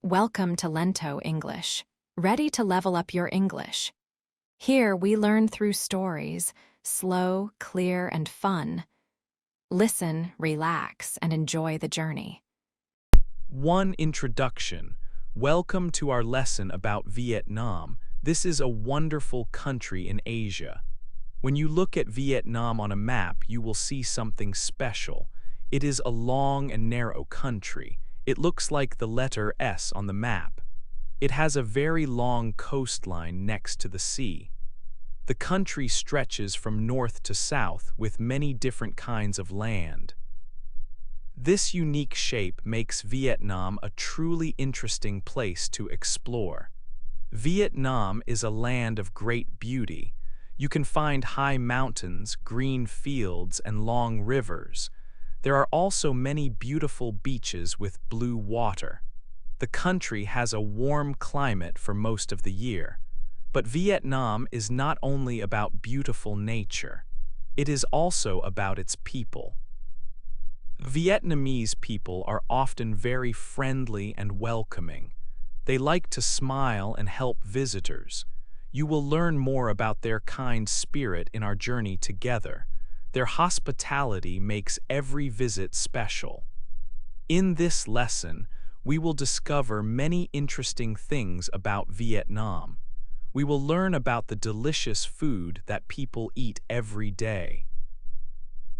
Welcome to Lento English. Ready to level up your English? Here we learn through stories, slow, clear, and fun. Listen, relax, and enjoy the journey. 1. Introduction. Welcome to our lesson about Vietnam. This is a wonderful country in Asia. When you look at Vietnam on a map, you will see something special. It is a long and narrow country. It looks like the letter S on the map. It has a very long coastline next to the sea. The country stretches from north to south with many different kinds of land. This unique shape makes Vietnam a truly interesting place to explore. Vietnam is a land of great beauty. You can find high mountains, green fields, and long rivers. There are also many beautiful beaches with blue water. The country has a warm climate for most of the year. But Vietnam is not only about beautiful nature. It is also about its people. Vietnamese people are often very friendly and welcoming. They like to smile and help visitors. You will learn more about their kind spirit in our journey together. Their hospitality makes every visit special. In this lesson, we will discover many interesting things about Vietnam. We will learn about the delicious food that people eat every day.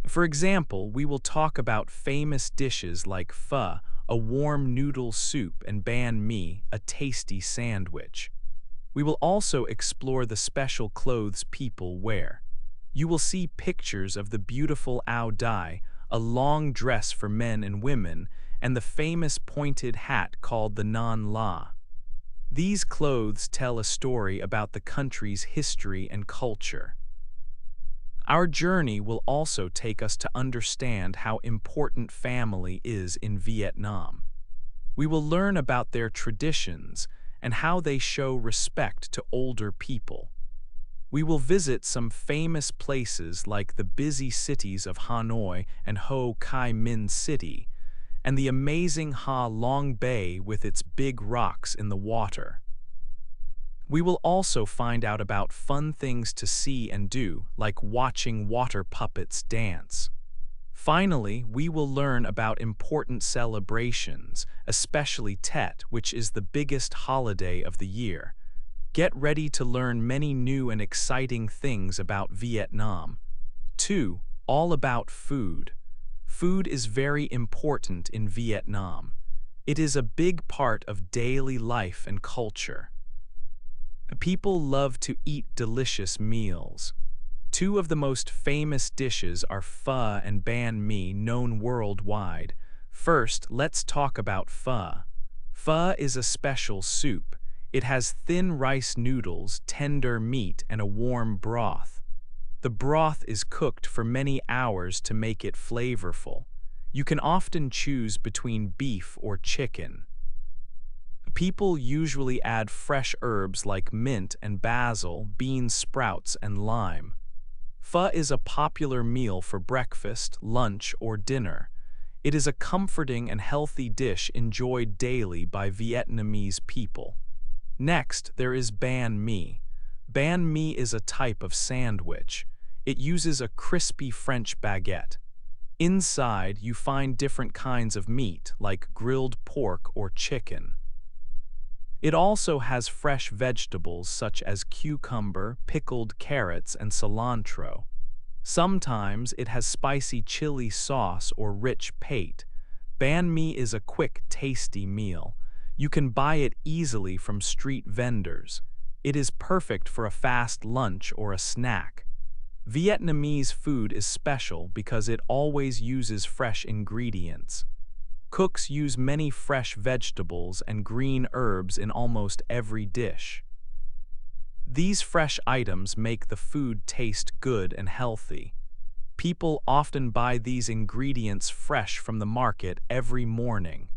For example, we will talk about famous dishes like pho, a warm noodle soup, and banh mi, a tasty sandwich. We will also explore the special clothes people wear. You will see pictures of the beautiful áo dai, a long dress for men and women, and the famous pointed hat called the non la. These clothes tell a story about the country's history and culture. Our journey will also take us to understand how important family is in Vietnam. We will learn about their traditions and how they show respect to older people. We will visit some famous places like the busy cities of Hanoi and Ho Chi Minh City, and the amazing Ha Long Bay with its big rocks in the water. We will also find out about fun things to see and do, like watching water puppets dance. Finally, we will learn about important celebrations, especially Tet, which is the biggest holiday of the year. Get ready to learn many new and exciting things about Vietnam. 2. All about food. Food is very important in Vietnam. It is a big part of daily life and culture. People love to eat delicious meals. Two of the most famous dishes are pho and banh mi, known worldwide. First, let's talk about pho. Pho is a special soup. It has thin rice noodles, tender meat, and a warm broth. The broth is cooked for many hours to make it flavorful. You can often choose between beef or chicken. People usually add fresh herbs like mint and basil, bean sprouts, and lime. Pho is a popular meal for breakfast, lunch, or dinner. It is a comforting and healthy dish enjoyed daily by Vietnamese people. Next, there is banh mi. Banh mi is a type of sandwich. It uses a crispy French baguette. Inside, you find different kinds of meat, like grilled pork or chicken. It also has fresh vegetables such as cucumber, pickled carrots, and cilantro. Sometimes it has spicy chili sauce or rich pate. Banh mi is a quick, tasty meal. You can buy it easily from street vendors. It is perfect for a fast lunch or a snack. Vietnamese food is special because it always uses fresh ingredients. Cooks use many fresh vegetables and green herbs in almost every dish. These fresh items make the food taste good and healthy. People often buy these ingredients fresh from the market every morning.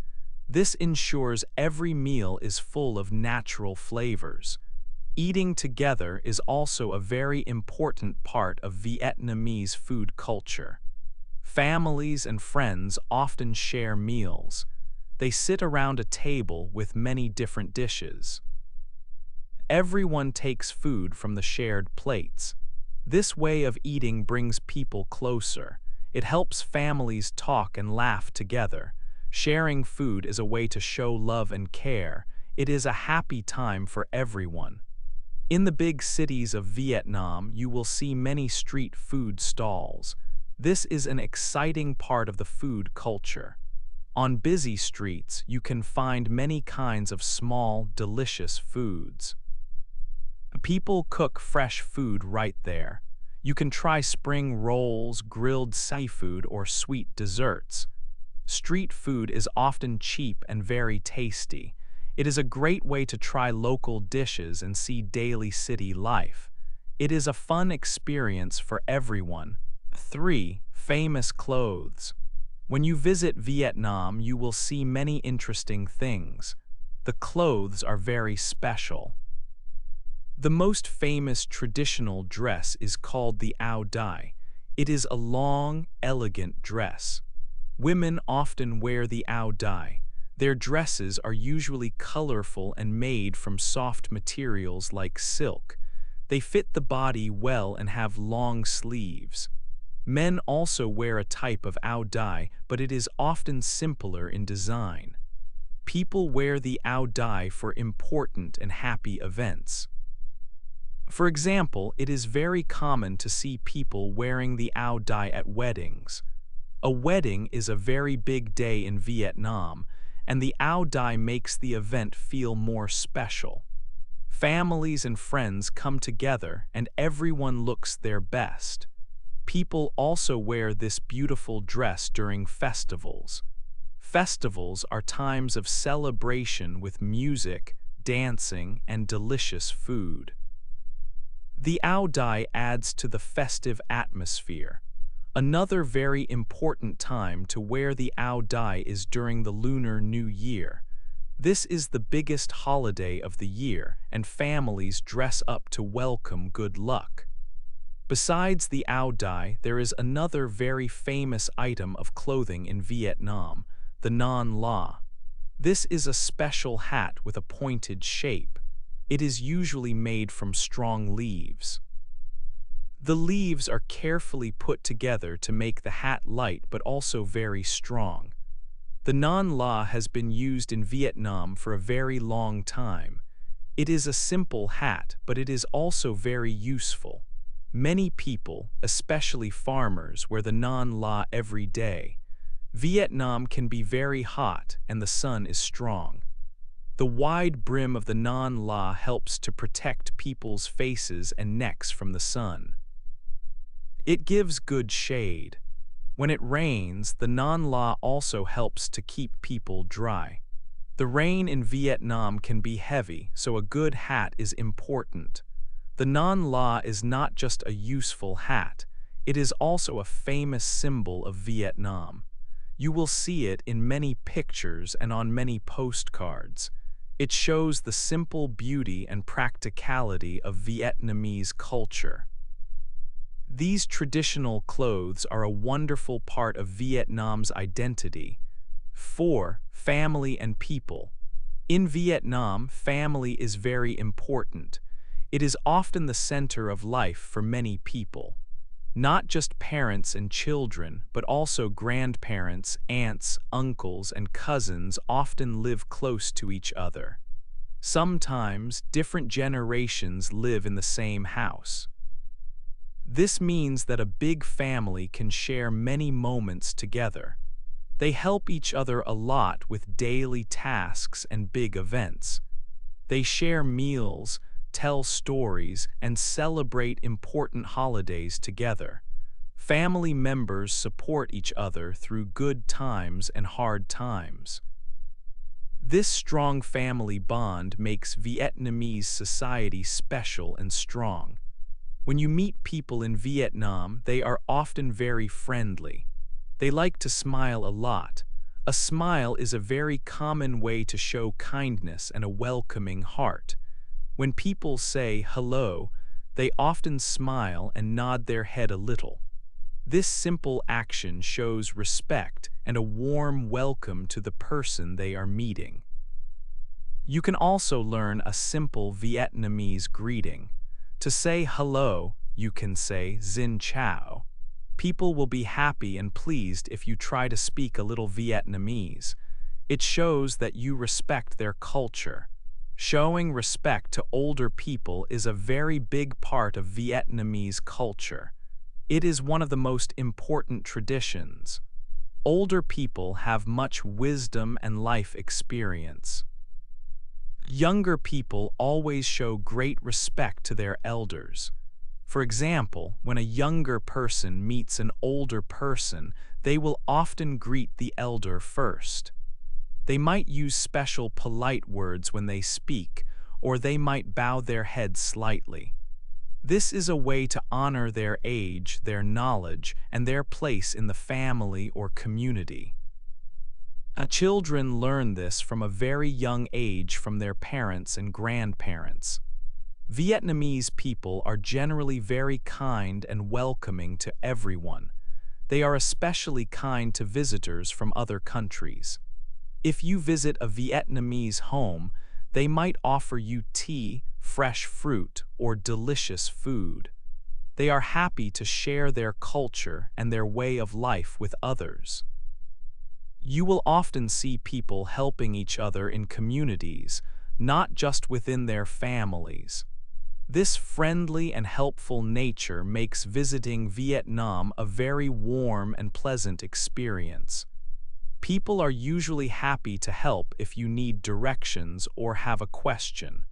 This ensures every meal is full of natural flavors. Eating together is also a very important part of Vietnamese food culture. Families and friends often share meals. They sit around a table with many different dishes. Everyone takes food from the shared plates. This way of eating brings people closer. It helps families talk and laugh together. Sharing food is a way to show love and care. It is a happy time for everyone. In the big cities of Vietnam, you will see many street food stalls. This is an exciting part of the food culture. On busy streets, you can find many kinds of small, delicious foods. People cook fresh food right there. You can try spring rolls, grilled seafood, or sweet desserts. Street food is often cheap and very tasty. It is a great way to try local dishes and see daily city life. It is a fun experience for everyone. 3. Famous clothes. When you visit Vietnam, you will see many interesting things. The clothes are very special. The most famous traditional dress is called the áo dai. It is a long, elegant dress. Women often wear the áo dai. Their dresses are usually colorful and made from soft materials like silk. They fit the body well and have long sleeves. Men also wear a type of áo dai, but it is often simpler in design. People wear the áo dai for important and happy events. For example, it is very common to see people wearing the áo dai at weddings. A wedding is a very big day in Vietnam, and the áo dai makes the event feel more special. Families and friends come together and everyone looks their best. People also wear this beautiful dress during festivals. Festivals are times of celebration with music, dancing, and delicious food. The áo dai adds to the festive atmosphere. Another very important time to wear the áo dai is during the Lunar New Year. This is the biggest holiday of the year, and families dress up to welcome good luck. Besides the áo dai, there is another very famous item of clothing in Vietnam, the nón lá. This is a special hat with a pointed shape. It is usually made from strong leaves. The leaves are carefully put together to make the hat light but also very strong. The nón lá has been used in Vietnam for a very long time. It is a simple hat, but it is also very useful. Many people, especially farmers, wear the nón lá every day. Vietnam can be very hot and the sun is strong. The wide brim of the nón lá helps to protect people's faces and necks from the sun. It gives good shade. When it rains, the nón lá also helps to keep people dry. The rain in Vietnam can be heavy, so a good hat is important. The nón lá is not just a useful hat, it is also a famous symbol of Vietnam. You will see it in many pictures and on many postcards. It shows the simple beauty and practicality of Vietnamese culture. These traditional clothes are a wonderful part of Vietnam's identity. 4. Family and people. In Vietnam, family is very important. It is often the center of life for many people. Not just parents and children, but also grandparents, aunts, uncles, and cousins often live close to each other. Sometimes, different generations live in the same house. This means that a big family can share many moments together. They help each other a lot with daily tasks and big events. They share meals, tell stories, and celebrate important holidays together. Family members support each other through good times and hard times. This strong family bond makes Vietnamese society special and strong. When you meet people in Vietnam, they are often very friendly. They like to smile a lot. A smile is a very common way to show kindness and a welcoming heart. When people say hello, they often smile and nod their head a little. This simple action shows respect and a warm welcome to the person they are meeting. You can also learn a simple Vietnamese greeting. To say hello, you can say Xin Chào. People will be happy and pleased if you try to speak a little Vietnamese. It shows that you respect their culture. Showing respect to older people is a very big part of Vietnamese culture. It is one of the most important traditions. Older people have much wisdom and life experience. Younger people always show great respect to their elders. For example, when a younger person meets an older person, they will often greet the elder first. They might use special polite words when they speak, or they might bow their head slightly. This is a way to honor their age, their knowledge, and their place in the family or community. Children learn this from a very young age from their parents and grandparents. Vietnamese people are generally very kind and welcoming to everyone. They are especially kind to visitors from other countries. If you visit a Vietnamese home, they might offer you tea, fresh fruit, or delicious food. They are happy to share their culture and their way of life with others. You will often see people helping each other in communities, not just within their families. This friendly and helpful nature makes visiting Vietnam a very warm and pleasant experience. People are usually happy to help if you need directions or have a question.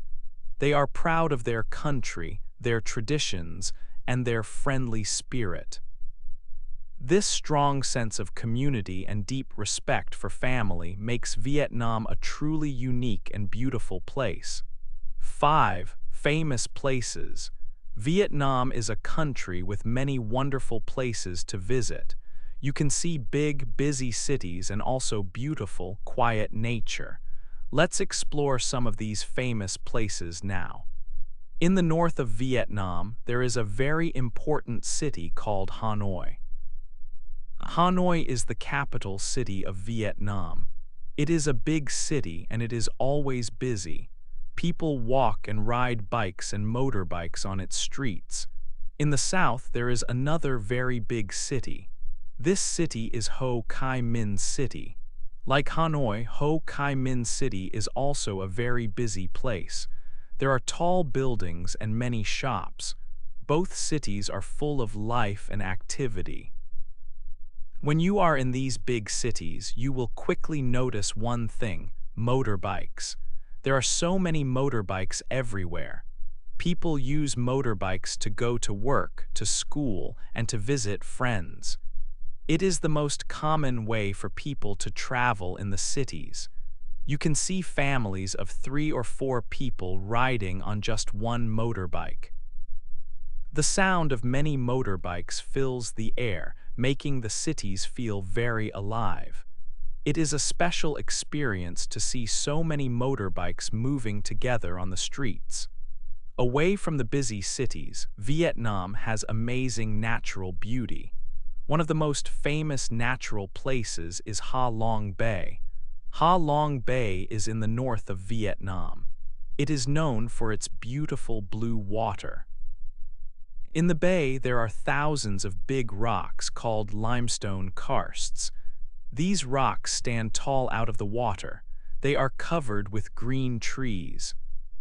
They are proud of their country, their traditions, and their friendly spirit. This strong sense of community and deep respect for family makes Vietnam a truly unique and beautiful place. 5. Famous places. Vietnam is a country with many wonderful places to visit. You can see big, busy cities and also beautiful, quiet nature. Let's explore some of these famous places now. In the north of Vietnam, there is a very important city called Hanoi. Hanoi is the capital city of Vietnam. It is a big city and it is always busy. People walk and ride bikes and motorbikes on its streets. In the south, there is another very big city. This city is Ho Chi Minh City. Like Hanoi, Ho Chi Minh City is also a very busy place. There are tall buildings and many shops. Both cities are full of life and activity. When you are in these big cities, you will quickly notice one thing: motorbikes. There are so many motorbikes everywhere. People use motorbikes to go to work, to school, and to visit friends. It is the most common way for people to travel in the cities. You can see families of 3 or 4 people riding on just one motorbike. The sound of many motorbikes fills the air, making the cities feel very alive. It is a special experience to see so many motorbikes moving together on the streets. Away from the busy cities, Vietnam has amazing natural beauty. One of the most famous natural places is Ha Long Bay. Ha Long Bay is in the north of Vietnam. It is known for its beautiful blue water. In the bay, there are thousands of big rocks called limestone karsts. These rocks stand tall out of the water. They are covered with green trees.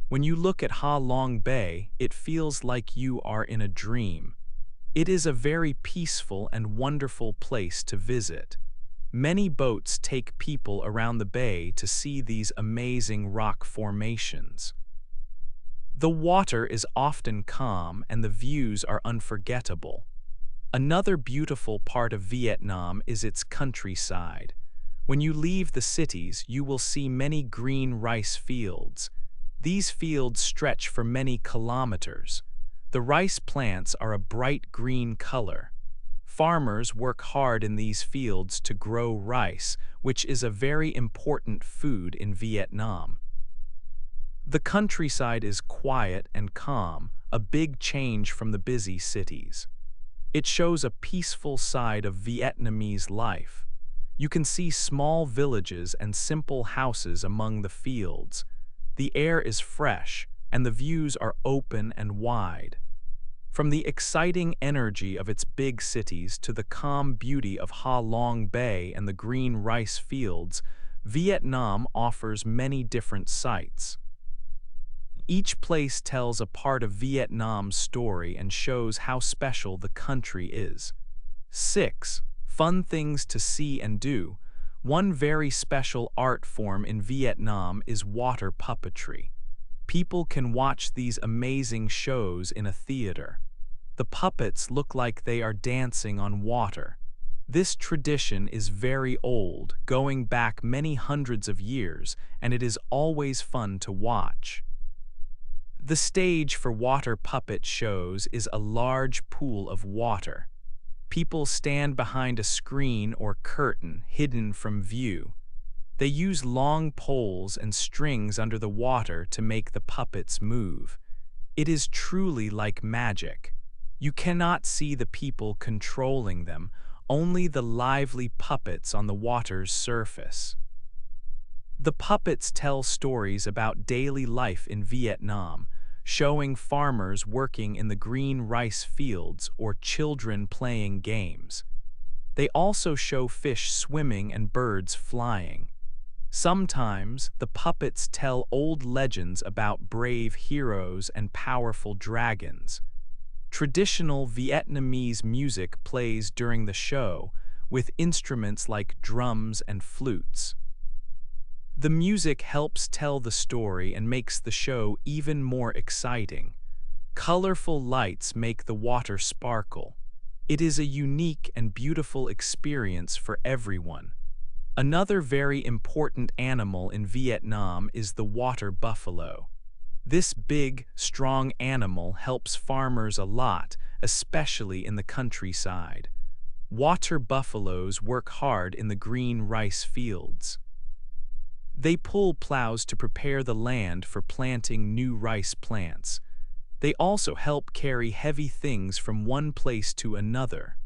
When you look at Ha Long Bay, it feels like you are in a dream. It is a very peaceful and wonderful place to visit. Many boats take people around the bay to see these amazing rock formations. The water is often calm and the views are unforgettable. Another beautiful part of Vietnam is its countryside. When you leave the cities, you will see many green rice fields. These fields stretch for many kilometers. The rice plants are a bright green color. Farmers work hard in these fields to grow rice, which is a very important food in Vietnam. The countryside is quiet and calm, a big change from the busy cities. It shows a peaceful side of Vietnamese life. You can see small villages and simple houses among the fields. The air is fresh, and the views are open and wide. From the exciting energy of its big cities to the calm beauty of Ha Long Bay and the green rice fields, Vietnam offers many different sights. Each place tells a part of Vietnam's story and shows how special the country is. 6. Fun things to see and do. One very special art form in Vietnam is water puppetry. People can watch these amazing shows in a theater. The puppets look like they are dancing on water. This tradition is very old, going back many hundreds of years, and it is always fun to watch. The stage for water puppet shows is a large pool of water. People stand behind a screen or curtain hidden from view. They use long poles and strings under the water to make the puppets move. It is truly like magic. You cannot see the people controlling them, only the lively puppets on the water's surface. The puppets tell stories about daily life in Vietnam, showing farmers working in the green rice fields or children playing games. They also show fish swimming and birds flying. Sometimes the puppets tell old legends about brave heroes and powerful dragons. Traditional Vietnamese music plays during the show, with instruments like drums and flutes. The music helps tell the story and makes the show even more exciting. Colorful lights make the water sparkle. It is a unique and beautiful experience for everyone. Another very important animal in Vietnam is the water buffalo. This big, strong animal helps farmers a lot, especially in the countryside. Water buffaloes work hard in the green rice fields. They pull plows to prepare the land for planting new rice plants. They also help carry heavy things from one place to another.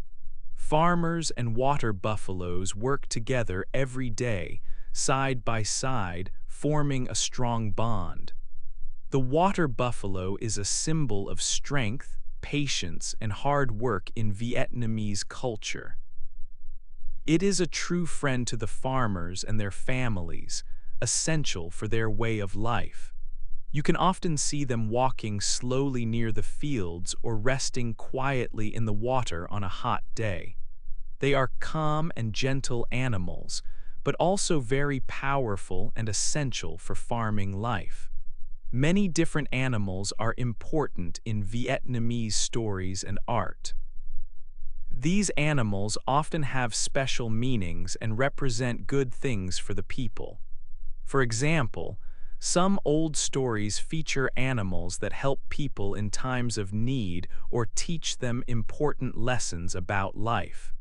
Farmers and water buffaloes work together every day, side by side, forming a strong bond. The water buffalo is a symbol of strength, patience, and hard work in Vietnamese culture. It is a true friend to the farmers and their families, essential for their way of life. You can often see them walking slowly near the fields or resting quietly in the water on a hot day. They are calm and gentle animals, but also very powerful and essential for farming life. Many different animals are important in Vietnamese stories and art. These animals often have special meanings and represent good things for the people. For example, some old stories feature animals that help people in times of need or teach them important lessons about life.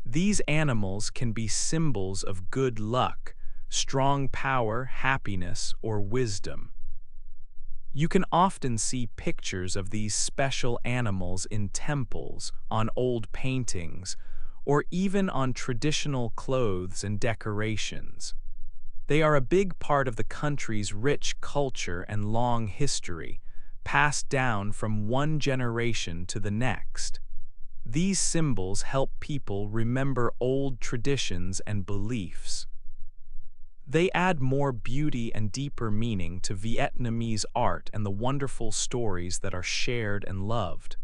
These animals can be symbols of good luck, strong power, happiness, or wisdom. You can often see pictures of these special animals in temples, on old paintings, or even on traditional clothes and decorations. They are a big part of the country's rich culture and long history, passed down from one generation to the next. These symbols help people remember old traditions and beliefs. They add more beauty and deeper meaning to Vietnamese art and the wonderful stories that are shared and loved.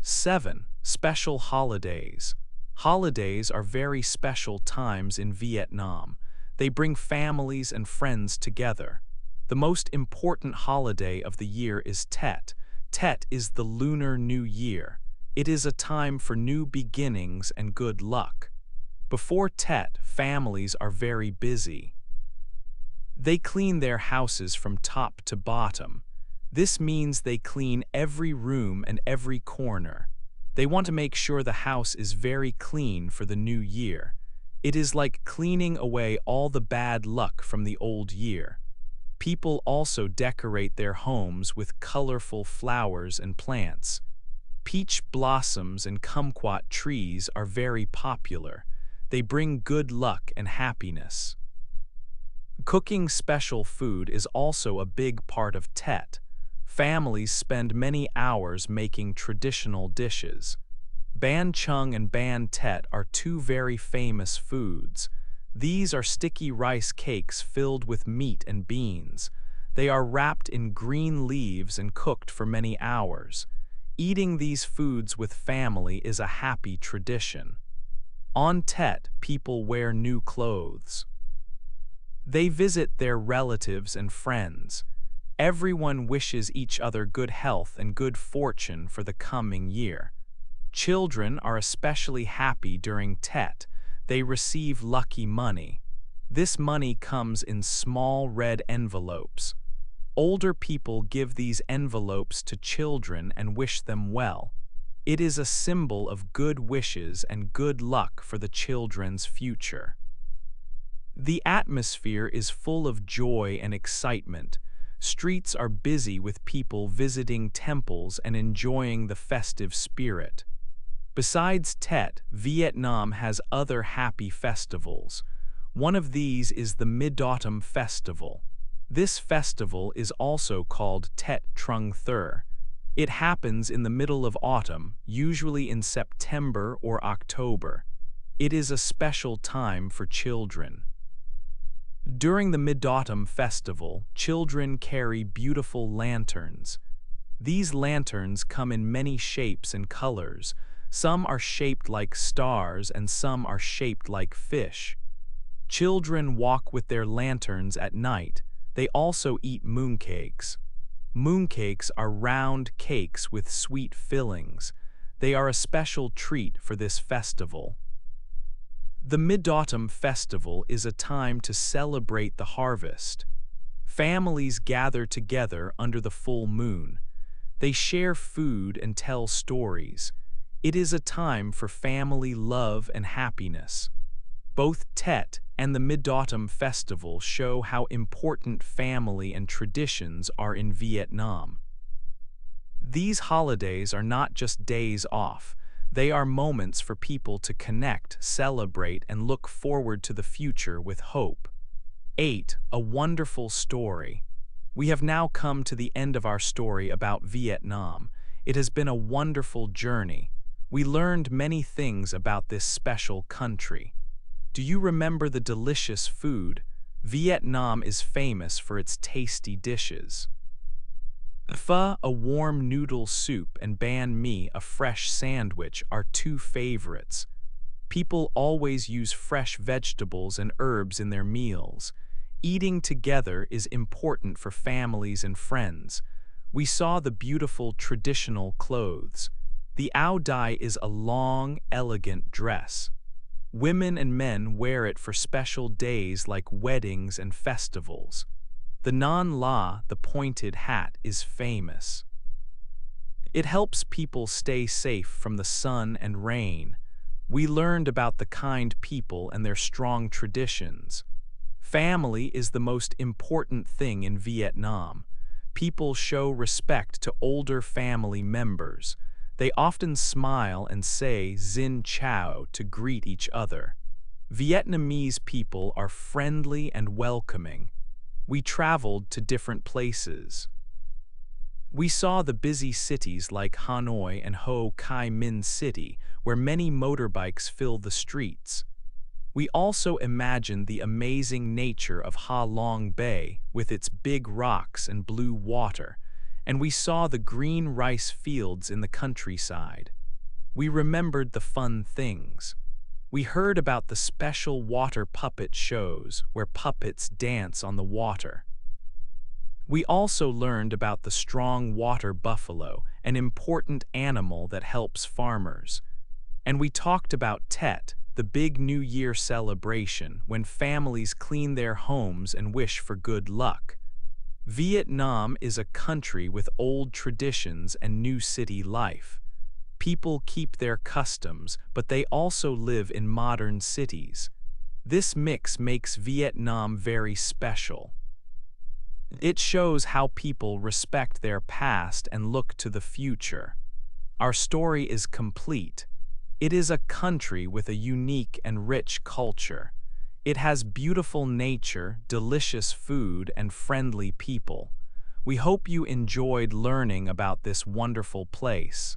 7. Special holidays. Holidays are very special times in Vietnam. They bring families and friends together. The most important holiday of the year is Tet. Tet is the Lunar New Year. It is a time for new beginnings and good luck. Before Tet, families are very busy. They clean their houses from top to bottom. This means they clean every room and every corner. They want to make sure the house is very clean for the new year. It is like cleaning away all the bad luck from the old year. People also decorate their homes with colorful flowers and plants. Peach blossoms and kumquat trees are very popular. They bring good luck and happiness. Cooking special food is also a big part of Tet. Families spend many hours making traditional dishes. Ban Chung and Ban Tet are two very famous foods. These are sticky rice cakes filled with meat and beans. They are wrapped in green leaves and cooked for many hours. Eating these foods with family is a happy tradition. On Tet, people wear new clothes. They visit their relatives and friends. Everyone wishes each other good health and good fortune for the coming year. Children are especially happy during Tet. They receive lucky money. This money comes in small red envelopes. Older people give these envelopes to children and wish them well. It is a symbol of good wishes and good luck for the children's future. The atmosphere is full of joy and excitement. Streets are busy with people visiting temples and enjoying the festive spirit. Besides Tet, Vietnam has other happy festivals. One of these is the Mid-Autumn Festival. This festival is also called Tet Trung Thu. It happens in the middle of autumn, usually in September or October. It is a special time for children. During the Mid-Autumn Festival, children carry beautiful lanterns. These lanterns come in many shapes and colors. Some are shaped like stars and some are shaped like fish. Children walk with their lanterns at night. They also eat mooncakes. Mooncakes are round cakes with sweet fillings. They are a special treat for this festival. The Mid-Autumn Festival is a time to celebrate the harvest. Families gather together under the full moon. They share food and tell stories. It is a time for family love and happiness. Both Tet and the Mid-Autumn Festival show how important family and traditions are in Vietnam. These holidays are not just days off. They are moments for people to connect, celebrate, and look forward to the future with hope. 8. A wonderful story. We have now come to the end of our story about Vietnam. It has been a wonderful journey. We learned many things about this special country. Do you remember the delicious food? Vietnam is famous for its tasty dishes. Pho, a warm noodle soup, and banh mi, a fresh sandwich, are two favorites. People always use fresh vegetables and herbs in their meals. Eating together is important for families and friends. We saw the beautiful traditional clothes. The áo dai is a long, elegant dress. Women and men wear it for special days like weddings and festivals. The non la, the pointed hat, is famous. It helps people stay safe from the sun and rain. We learned about the kind people and their strong traditions. Family is the most important thing in Vietnam. People show respect to older family members. They often smile and say Xin Chào to greet each other. Vietnamese people are friendly and welcoming. We traveled to different places. We saw the busy cities like Hanoi and Ho Chi Minh City, where many motorbikes fill the streets. We also imagined the amazing nature of Ha Long Bay with its big rocks and blue water, and we saw the green rice fields in the countryside. We remembered the fun things. We heard about the special water puppet shows where puppets dance on the water. We also learned about the strong water buffalo, an important animal that helps farmers. And we talked about Tet, the big New Year celebration when families clean their homes and wish for good luck. Vietnam is a country with old traditions and new city life. People keep their customs, but they also live in modern cities. This mix makes Vietnam very special. It shows how people respect their past and look to the future. Our story is complete. It is a country with a unique and rich culture. It has beautiful nature, delicious food, and friendly people. We hope you enjoyed learning about this wonderful place.